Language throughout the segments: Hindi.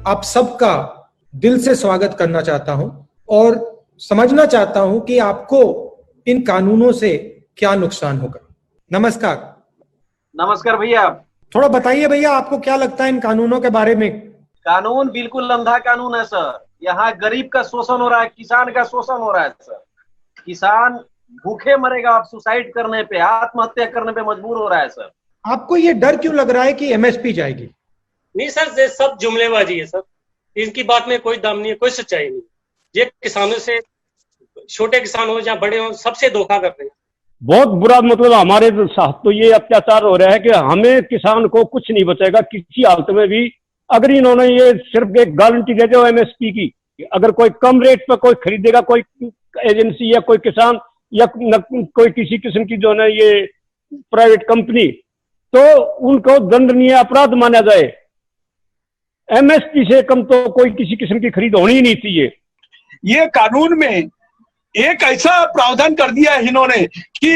आप सबका दिल से स्वागत करना चाहता हूं और समझना चाहता हूं कि आपको इन कानूनों से क्या नुकसान होगा। नमस्कार। नमस्कार भैया। थोड़ा बताइए भैया, आपको क्या लगता है इन कानूनों के बारे में? कानून बिल्कुल अंधा कानून है सर। यहाँ गरीब का शोषण हो रहा है, किसान का शोषण हो रहा है सर। किसान भूखे मरेगा, आप सुसाइड करने पे, आत्महत्या करने पे मजबूर हो रहा है सर। आपको ये डर क्यों लग रहा है कि एमएसपी जाएगी? नहीं सर, ये सब जुमलेबाजी है सर। इनकी बात में कोई दम नहीं है, कोई सच्चाई नहीं। ये किसानों से, छोटे किसान हो या बड़े हो, सबसे धोखा कर रहे हैं। बहुत बुरा, मतलब हमारे साथ तो ये अत्याचार हो रहा है कि हमें किसान को कुछ नहीं बचेगा किसी हालत में भी। अगर इन्होंने ये सिर्फ एक गारंटी दे दो एमएसपी की, अगर कोई कम रेट पर कोई खरीदेगा, कोई एजेंसी या कोई किसान या कोई किसी किस्म की जो है ये प्राइवेट कंपनी, तो उनको दंडनीय अपराध माना जाए। एमएसपी से कम तो कोई किसी किस्म की खरीद होनी ही नहीं चाहिए। ये कानून में एक ऐसा प्रावधान कर दिया है इन्होंने कि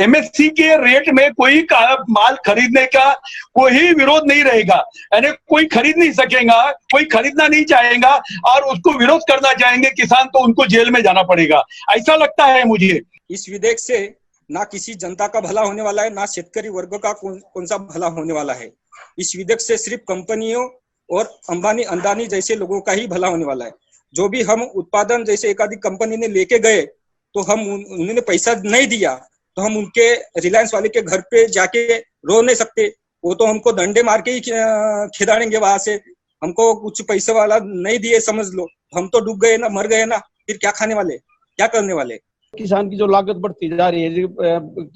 एमएसपी के रेट में कोई माल खरीदने का कोई विरोध नहीं रहेगा, यानी कोई खरीद नहीं सकेगा, कोई खरीदना नहीं चाहेगा और उसको विरोध करना चाहेंगे किसान तो उनको जेल में जाना पड़ेगा, ऐसा लगता है मुझे। इस विधेयक से ना किसी जनता का भला होने वाला है, ना शेतकरी वर्ग का कौन सा भला होने वाला है। इस विधेयक से सिर्फ कंपनियों और अंबानी अदानी जैसे लोगों का ही भला होने वाला है। जो भी हम उत्पादन जैसे एक आधी कंपनी ने लेके गए तो हम उन्होंने पैसा नहीं दिया तो हम उनके रिलायंस वाले के घर पे जाके रो नहीं सकते, वो तो हमको डंडे मार के ही खिदाड़ेंगे वहां से। हमको कुछ पैसे वाला नहीं दिए समझ लो, हम तो डूब गए ना, मर गए ना, फिर क्या खाने वाले, क्या करने वाले। किसान की जो लागत बढ़ती जा रही है,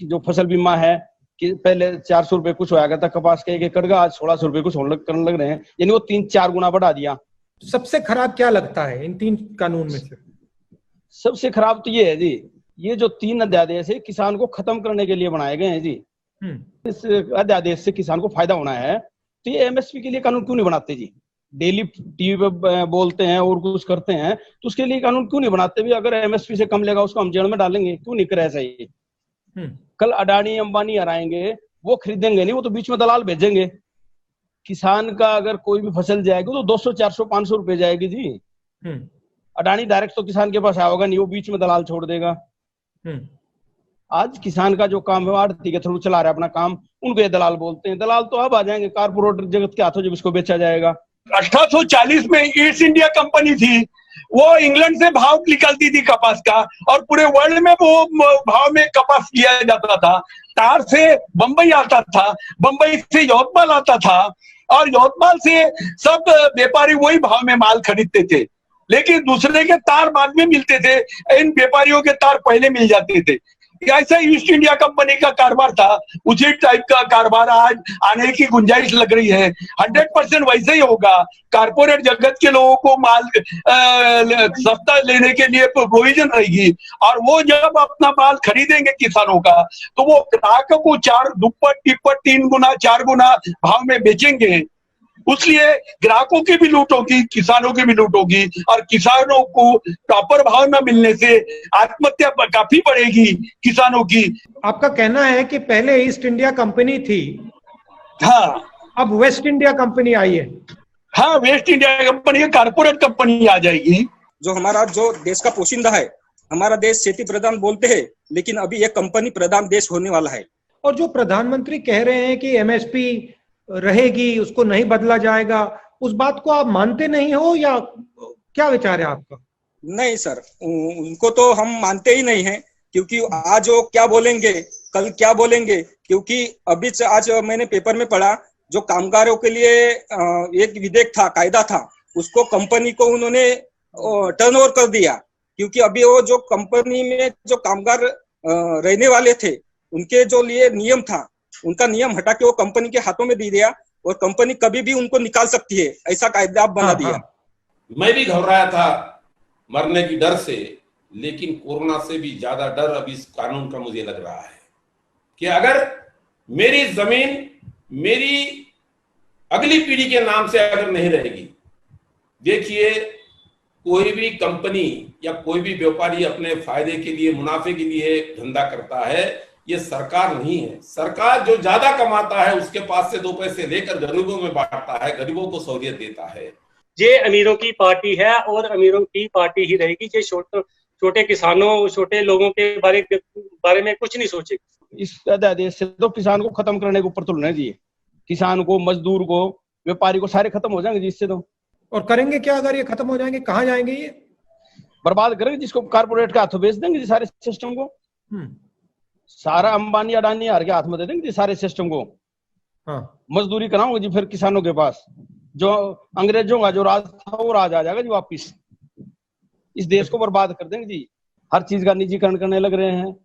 जो फसल बीमा है कि पहले 400 रुपए कुछ होया करता कपास के एक एकड़ का, आज 1600 रुपए कुछ करने लग रहे हैं, यानी वो 3-4 गुना बढ़ा दिया। सबसे खराब क्या लगता है इन 3 कानून में से? सबसे खराब तो ये है जी, ये जो 3 अध्यादेश है किसान को खत्म करने के लिए बनाए गए हैं जी। इस अध्यादेश से किसान को फायदा होना है तो ये एमएसपी के लिए कानून क्यों नहीं बनाते जी? डेली टीवी पे बोलते हैं और कुछ करते हैं, तो उसके लिए कानून क्यों नहीं बनाते भी? अगर एमएसपी से कम लेगा उसको हम जेल में डालेंगे, क्यों नहीं करे ऐसा ही? कल अडानी अंबानी हराएंगे, वो खरीदेंगे नहीं, वो तो बीच में दलाल भेजेंगे। किसान का अगर कोई भी फसल जाएगी तो 200, 400, 500 रुपए जाएगी जी। अडानी डायरेक्ट तो किसान के पास आएगा नहीं, वो बीच में दलाल छोड़ देगा। आज किसान का जो काम है आड़ती के थ्रू चला रहा है अपना काम, उनको ये दलाल बोलते हैं। दलाल तो अब आ जाएंगे कारपोरेट जगत के हाथों जब इसको बेचा जाएगा। 1840 में ईस्ट इंडिया कंपनी थी, वो इंग्लैंड से भाव निकलती थी कपास का और पूरे वर्ल्ड में वो भाव में कपास किया जाता था। तार से बंबई आता था, बंबई से यवतमाल आता था और यवतमाल से सब व्यापारी वही भाव में माल खरीदते थे, लेकिन दूसरे के तार बाद में मिलते थे, इन व्यापारियों के तार पहले मिल जाते थे। ऐसा ईस्ट इंडिया कंपनी का कारोबार था, उसी टाइप का कारोबार आज आने की गुंजाइश लग रही है। 100% वैसे ही होगा। कारपोरेट जगत के लोगों को माल सस्ता लेने के लिए प्रोविजन रहेगी और वो जब अपना माल खरीदेंगे किसानों का तो वो ग्राहकों को 4 दुप्पट टिप्पट 3 गुना 4 गुना भाव में बेचेंगे। उसलिए ग्राहकों की भी लूट होगी, किसानों की भी लूट होगी और किसानों को प्रॉपर भाव न मिलने से आत्महत्या काफी बढ़ेगी किसानों की। आपका कहना है कि पहले ईस्ट इंडिया कंपनी थी, हाँ, अब वेस्ट इंडिया कंपनी आई है। हाँ, west India company corporate company आ जाएगी। जो हमारा जो देश का पोशिंदा है, हमारा देश खेती प्रधान बोलते हैं, लेकिन अभी एक कंपनी प्रधान देश होने वाला है। और जो प्रधानमंत्री कह रहे हैं कि एमएसपी रहेगी, उसको नहीं बदला जाएगा, उस बात को आप मानते नहीं हो या क्या विचार है आपका? नहीं सर, उनको तो हम मानते ही नहीं हैं, क्योंकि आज वो क्या बोलेंगे कल क्या बोलेंगे। क्योंकि अभी आज मैंने पेपर में पढ़ा, जो कामगारों के लिए एक विधेयक था, कायदा था, उसको कंपनी को उन्होंने टर्नओवर कर दिया। क्योंकि अभी वो जो कंपनी में जो कामगार रहने वाले थे, उनके जो लिए नियम था, उनका नियम हटा के वो कंपनी के हाथों में दे दिया और कंपनी कभी भी उनको निकाल सकती है, ऐसा कायदा बना दिया। मैं भी घबराया था मरने की डर से, लेकिन कोरोना से भी ज्यादा डर अब इस कानून का मुझे लग रहा है कि अगर मेरी जमीन मेरी अगली पीढ़ी के नाम से अगर नहीं रहेगी। देखिए, कोई भी कंपनी या कोई भी व्यापारी अपने फायदे के लिए, मुनाफे के लिए धंधा करता है, ये सरकार नहीं है। सरकार जो ज्यादा कमाता है उसके पास से 2 पैसे लेकर गरीबों में बांटता है, गरीबों को सहूलियत देता है। ये अमीरों की पार्टी है और अमीरों की पार्टी ही रहेगी। ये छोटे किसानों, छोटे लोगों के बारे में कुछ नहीं सोचेगी। इस अध्यादेश से तो किसान को खत्म करने के ऊपर तुलना चाहिए। किसान को, मजदूर को, व्यापारी को, सारे खत्म हो जाएंगे जिससे तो। और करेंगे क्या अगर ये खत्म हो जाएंगे? कहाँ जाएंगे? ये बर्बाद करेंगे, जिसको कारपोरेट के हाथों बेच देंगे सारे सिस्टम को। सारा अंबानी अडानी हार के हाथ में दे देंगे सारे सिस्टम को। हाँ, मजदूरी कराओगे जी फिर किसानों के पास। जो अंग्रेजों का जो राज था वो राज आ जाएगा जी वापिस। इस देश को बर्बाद कर देंगे जी। हर चीज का निजीकरण करने लग रहे हैं,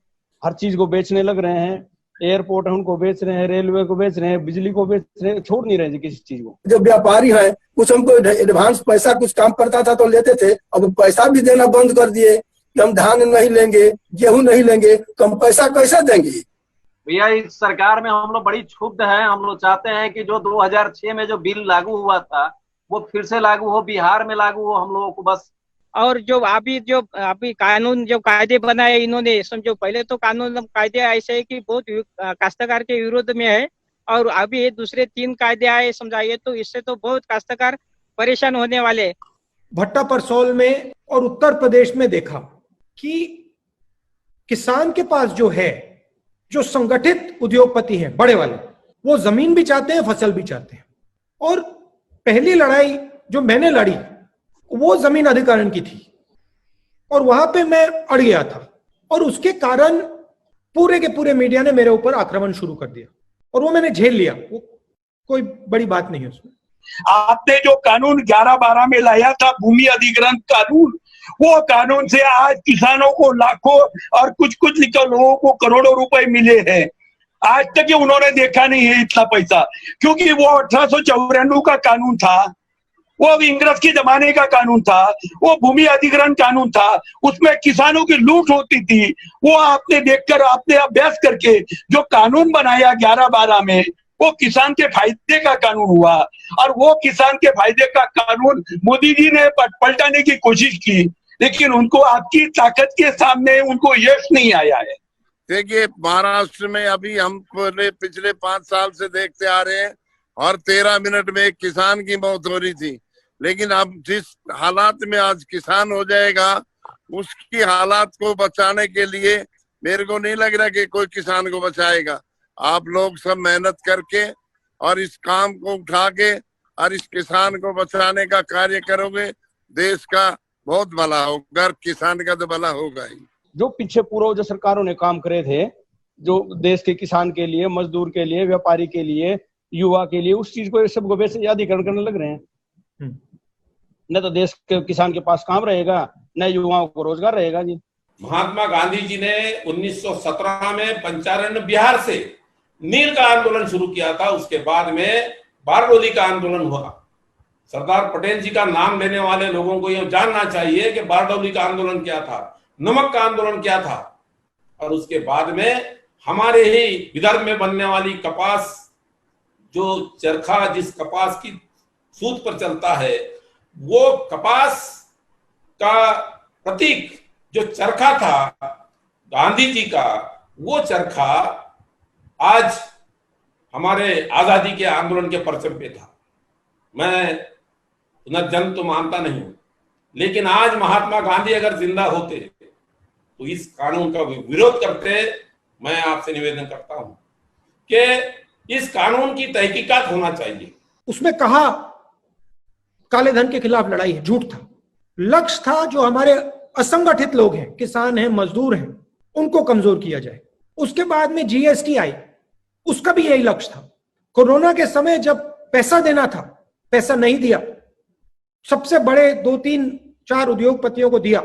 हर चीज को बेचने लग रहे हैं। एयरपोर्ट है उनको बेच रहे हैं, रेलवे को बेच रहे हैं, बिजली को बेच रहे हैं, छोड़ नहीं रहे जी किसी चीज को। जो व्यापारी है कुछ हमको एडवांस पैसा कुछ काम करता था तो लेते थे, अब पैसा भी देना बंद कर दिए कि हम धान नहीं लेंगे, गेहूं नहीं लेंगे, तो हम पैसा कैसे देंगे? भैया इस सरकार में हम लोग बड़ी क्षुब्ध हैं। हम लोग चाहते हैं कि जो 2006 में जो बिल लागू हुआ था वो फिर से लागू हो, बिहार में लागू हो हम लोगों को बस। और जो अभी कानून जो कायदे बनाए इन्होंने, समझो पहले तो कानून कायदे ऐसे है कि बहुत काश्तकार के विरोध में है, और अभी ये दूसरे 3 कायदे आए समझाइए, तो इससे तो बहुत काश्तकार परेशान होने वाले। भट्टा परसौल में और उत्तर प्रदेश में देखा कि किसान के पास जो है, जो संगठित उद्योगपति हैं बड़े वाले, वो जमीन भी चाहते हैं, फसल भी चाहते हैं। और पहली लड़ाई जो मैंने लड़ी वो जमीन अधिग्रहण की थी, और वहां पे मैं अड़ गया था, और उसके कारण पूरे के पूरे मीडिया ने मेरे ऊपर आक्रमण शुरू कर दिया, और वो मैंने झेल लिया। वो कोई बड़ी बात नहीं है उसमें। आपने जो कानून 11-12 में लाया था, भूमि अधिग्रहण कानून, वो कानून से आज किसानों को लाखों और कुछ लोगों को करोड़ों रुपए मिले हैं। आज तक उन्होंने देखा नहीं है इतना पैसा, क्योंकि वो 1894 का कानून था, वो इंग्रज के जमाने का कानून था, वो भूमि अधिग्रहण कानून था, उसमें किसानों की लूट होती थी। वो आपने देखकर, आपने अभ्यास करके जो कानून बनाया 11-12 में, वो किसान के फायदे का कानून हुआ, और वो किसान के फायदे का कानून मोदी जी ने पलटाने की कोशिश की, लेकिन उनको आपकी ताकत के सामने उनको यश नहीं आया है। देखिए, महाराष्ट्र में अभी हम पिछले 5 साल से देखते आ रहे हैं, और 13 मिनट में एक किसान की मौत हो रही थी। लेकिन अब जिस हालात में आज किसान हो जाएगा, उसकी हालात को बचाने के लिए मेरे को नहीं लग रहा कि कोई किसान को बचाएगा। आप लोग सब मेहनत करके और इस काम को उठा के और इस किसान को बचाने का कार्य करोगे, देश का बहुत भला होगा, किसान का तो भला होगा ही। जो पीछे पूर्व जो सरकारों ने काम करे थे, जो देश के किसान के लिए, मजदूर के लिए, व्यापारी के लिए, युवा के लिए, उस चीज को सबको वैसे अधिग्रहण करने लग रहे हैं। न तो देश के किसान के पास काम रहेगा, न युवाओं को रोजगार रहेगा जी। महात्मा गांधी जी ने 1917 में पंचारण बिहार से नील का आंदोलन शुरू किया था। उसके बाद में बारडोली का आंदोलन हुआ। सरदार पटेल जी का नाम लेने वाले लोगों को यह जानना चाहिए कि बारडोली का आंदोलन क्या था, नमक का आंदोलन क्या था, और उसके बाद में हमारे ही विदर्भ में बनने वाली कपास, जो चरखा जिस कपास की सूत पर चलता है, वो कपास का प्रतीक जो चरखा था गांधी जी का, वो चरखा आज हमारे आजादी के आंदोलन के परचम पे था। मैं पुनर्जन्म तो मानता नहीं हूं, लेकिन आज महात्मा गांधी अगर जिंदा होते तो इस कानून का विरोध करते। मैं आपसे निवेदन करता हूं कि इस कानून की तहकीकात होना चाहिए। उसमें कहा काले धन के खिलाफ लड़ाई है, झूठ था। लक्ष्य था जो हमारे असंगठित लोग हैं, किसान हैं, मजदूर हैं, उनको कमजोर किया जाए। उसके बाद में जीएसटी आई, उसका भी यही लक्ष्य था। कोरोना के समय जब पैसा देना था, पैसा नहीं दिया, सबसे बड़े 2-3-4 उद्योगपतियों को दिया,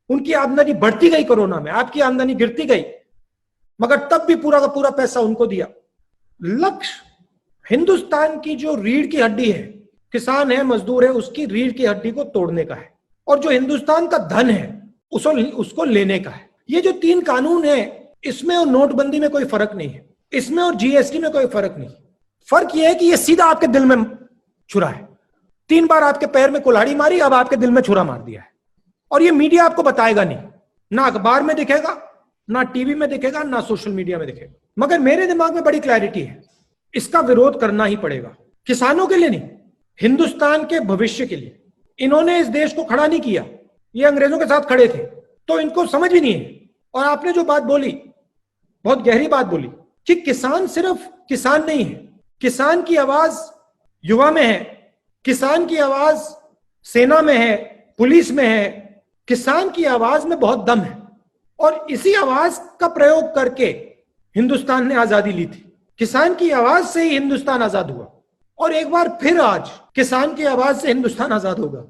उनकी आमदनी बढ़ती गई, कोरोना में आपकी आमदनी गिरती गई, मगर तब भी पूरा का पूरा पैसा उनको दिया। लक्ष्य हिंदुस्तान की जो रीढ़ की हड्डी है, किसान है, मजदूर है, उसकी रीढ़ की हड्डी को तोड़ने का है, और जो हिंदुस्तान का धन है उसको लेने का है। ये जो 3 कानून है, इसमें और नोटबंदी में कोई फर्क नहीं है, इसमें और जीएसटी में कोई फर्क नहीं। फर्क यह है कि ये सीधा आपके दिल में छुरा है। 3 बार आपके पैर में कुल्हाड़ी मारी, अब आपके दिल में छुरा मार दिया है। और ये मीडिया आपको बताएगा नहीं, ना अखबार में दिखेगा, ना टीवी में दिखेगा, ना सोशल मीडिया में दिखेगा। मगर मेरे दिमाग में बड़ी क्लैरिटी है, इसका विरोध करना ही पड़ेगा। किसानों के लिए नहीं, हिंदुस्तान के भविष्य के लिए। इन्होंने इस देश को खड़ा नहीं किया, ये अंग्रेजों के साथ खड़े थे, तो इनको समझ भी नहीं है। और आपने जो बात बोली, बहुत गहरी बात बोली कि किसान सिर्फ किसान नहीं है, किसान की आवाज युवा में है, किसान की आवाज सेना में है, पुलिस में है, किसान की आवाज में बहुत दम है। और इसी आवाज का प्रयोग करके हिंदुस्तान ने आजादी ली थी। किसान की आवाज से ही हिंदुस्तान आजाद हुआ और एक बार फिर आज किसान की आवाज से हिंदुस्तान आजाद होगा।